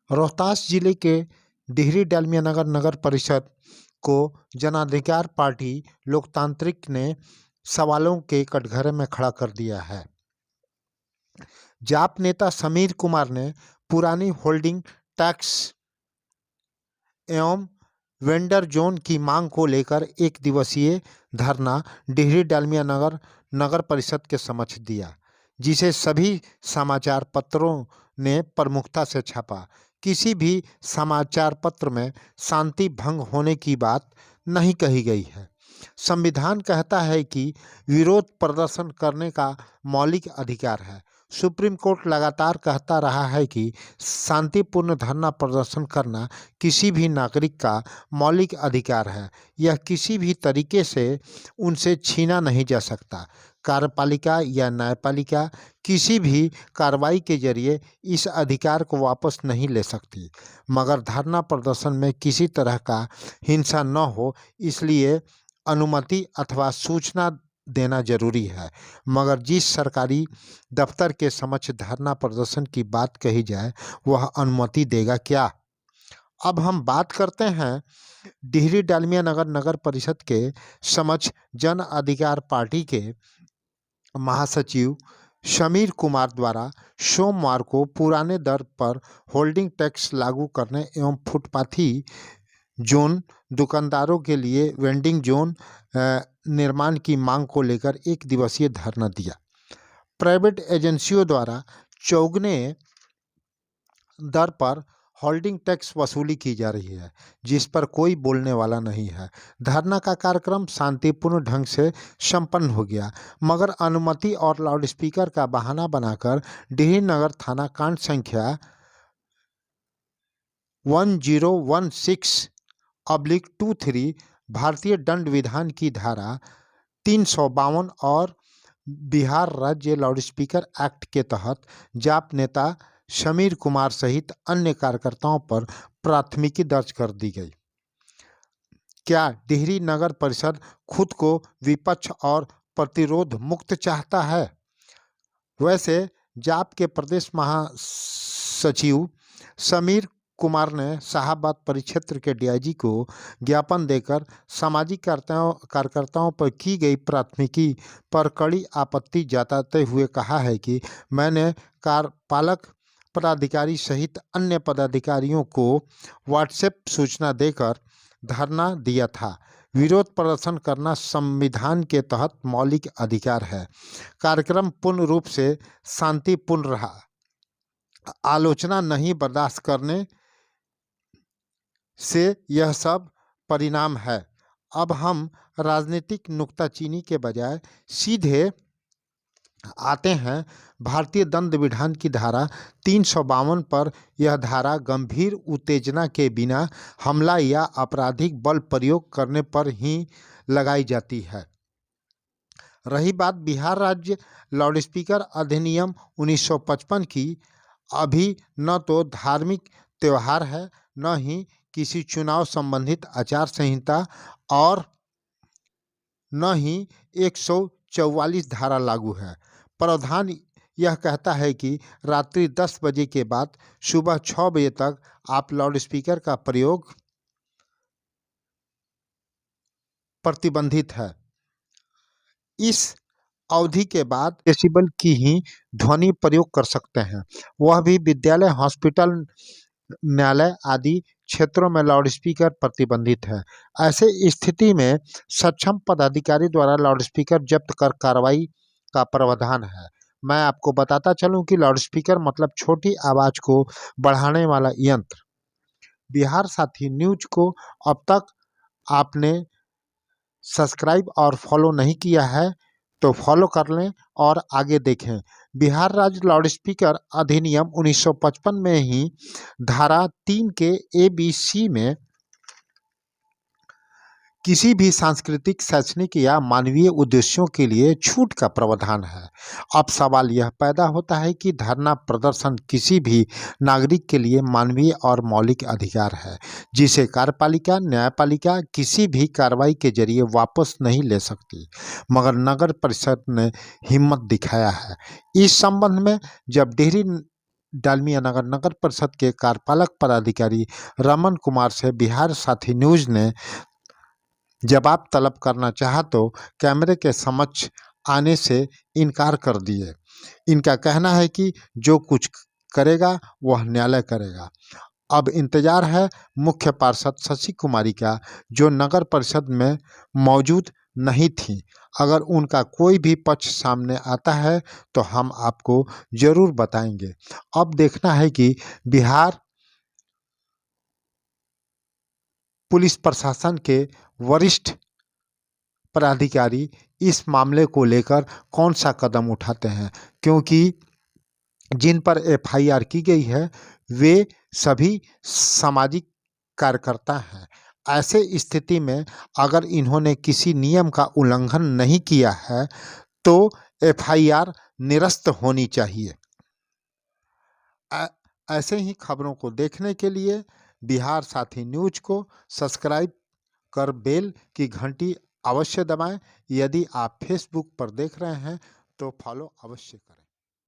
रोहतास जिले के डिहरी डालमिया नगर नगर परिषद को जनाधिकार पार्टी लोकतांत्रिक ने सवालों के कटघरे में खड़ा कर दिया है। जाप नेता समीर कुमार ने पुरानी होल्डिंग टैक्स एवं वेंडर जोन की मांग को लेकर एक दिवसीय धरना डिहरी डालमिया नगर नगर परिषद के समक्ष दिया, जिसे सभी समाचार पत्रों ने प्रमुखता से छापा। किसी भी समाचार पत्र में शांति भंग होने की बात नहीं कही गई है। संविधान कहता है कि विरोध प्रदर्शन करने का मौलिक अधिकार है। सुप्रीम कोर्ट लगातार कहता रहा है कि शांतिपूर्ण धरना प्रदर्शन करना किसी भी नागरिक का मौलिक अधिकार है। यह किसी भी तरीके से उनसे छीना नहीं जा सकता। कार्यपालिका या न्यायपालिका किसी भी कार्रवाई के जरिए इस अधिकार को वापस नहीं ले सकती, मगर धरना प्रदर्शन में किसी तरह का हिंसा न हो, इसलिए अनुमति अथवा सूचना देना जरूरी है। मगर जिस सरकारी दफ्तर के समक्ष धरना प्रदर्शन की बात कही जाए, वह अनुमति देगा क्या? अब हम बात करते हैं डिहरी डालमिया नगर नगर परिषद के समक्ष जन अधिकार पार्टी के महासचिव समीर कुमार द्वारा सोमवार को पुराने दर पर होल्डिंग टैक्स लागू करने एवं फुटपाथी जोन दुकानदारों के लिए वेंडिंग जोन निर्माण की मांग को लेकर एक दिवसीय धरना दिया। प्राइवेट एजेंसियों द्वारा चौगुने दर पर होल्डिंग टैक्स वसूली की जा रही है, जिस पर कोई बोलने वाला नहीं है। धरना का कार्यक्रम शांतिपूर्ण ढंग से संपन्न हो गया, मगर अनुमति और लाउडस्पीकर का बहाना बनाकर डिहरी नगर थाना कांड संख्या 1016/23 भारतीय दंड विधान की धारा 352 और बिहार राज्य लाउडस्पीकर एक्ट के तहत जाप नेता समीर कुमार सहित अन्य कार्यकर्ताओं पर प्राथमिकी दर्ज कर दी गई। क्या डिहरी नगर परिषद खुद को विपक्ष और प्रतिरोध मुक्त चाहता है? वैसे जाप के प्रदेश महासचिव समीर कुमार ने शाहाबाद परिक्षेत्र के डीआईजी को ज्ञापन देकर सामाजिक कार्यकर्ताओं पर की गई प्राथमिकी पर कड़ी आपत्ति जताते हुए कहा है कि मैंने कार्यपालक पदाधिकारी सहित अन्य पदाधिकारियों को व्हाट्सएप सूचना देकर धरना दिया था। विरोध प्रदर्शन करना संविधान के तहत मौलिक अधिकार है। कार्यक्रम पूर्ण रूप से शांतिपूर्ण रहा। आलोचना नहीं बर्दाश्त करने से यह सब परिणाम है। अब हम राजनीतिक नुक्ताचीनी के बजाय सीधे आते हैं भारतीय दंड विधान की धारा 352 पर। यह धारा गंभीर उत्तेजना के बिना हमला या आपराधिक बल प्रयोग करने पर ही लगाई जाती है। रही बात बिहार राज्य लाउडस्पीकर अधिनियम 1955 की, अभी न तो धार्मिक त्यौहार है, न ही किसी चुनाव संबंधित आचार संहिता और न ही 144 धारा लागू है। प्रावधान यह कहता है कि रात्रि 10 बजे के बाद सुबह 6 बजे तक आप लाउडस्पीकर का प्रयोग प्रतिबंधित है। इस अवधि के बाद डेसिबल की ही ध्वनि प्रयोग कर सकते हैं, वह भी विद्यालय, हॉस्पिटल, न्यायालय आदि क्षेत्रों में लाउडस्पीकर प्रतिबंधित है। ऐसे स्थिति में सक्षम पदाधिकारी द्वारा लाउडस्पीकर जब्त कर कार्रवाई का प्रावधान है। मैं आपको बताता चलूं कि लाउडस्पीकर मतलब छोटी आवाज को बढ़ाने वाला यंत्र। बिहार साथी न्यूज को अब तक आपने सब्सक्राइब और फॉलो नहीं किया है तो फॉलो कर लें और आगे देखें। बिहार राज्य लाउडस्पीकर अधिनियम 1955 में ही धारा 3 के ABC में किसी भी सांस्कृतिक, शैक्षणिक या मानवीय उद्देश्यों के लिए छूट का प्रावधान है। अब सवाल यह पैदा होता है कि धरना प्रदर्शन किसी भी नागरिक के लिए मानवीय और मौलिक अधिकार है, जिसे कार्यपालिका, न्यायपालिका किसी भी कार्रवाई के जरिए वापस नहीं ले सकती, मगर नगर परिषद ने हिम्मत दिखाया है। इस संबंध में जब डिहरी डालमिया नगर नगर परिषद के कार्यपालक पदाधिकारी रमन कुमार से बिहार साथी न्यूज़ ने जवाब तलब करना चाहा तो कैमरे के समक्ष आने से इनकार कर दिए। इनका कहना है कि जो कुछ करेगा वह न्यायालय करेगा। अब इंतजार है मुख्य पार्षद शशि कुमारी का, जो नगर परिषद में मौजूद नहीं थी। अगर उनका कोई भी पक्ष सामने आता है तो हम आपको जरूर बताएंगे। अब देखना है कि बिहार पुलिस प्रशासन के वरिष्ठ पदाधिकारी इस मामले को लेकर कौन सा कदम उठाते हैं, क्योंकि जिन पर एफआईआर की गई है वे सभी सामाजिक कार्यकर्ता हैं। ऐसे स्थिति में अगर इन्होंने किसी नियम का उल्लंघन नहीं किया है तो एफआईआर निरस्त होनी चाहिए। ऐसे ही खबरों को देखने के लिए बिहार साथी न्यूज़ को सब्सक्राइब कर बेल की घंटी अवश्य दबाएं। यदि आप फेसबुक पर देख रहे हैं तो फॉलो अवश्य करें।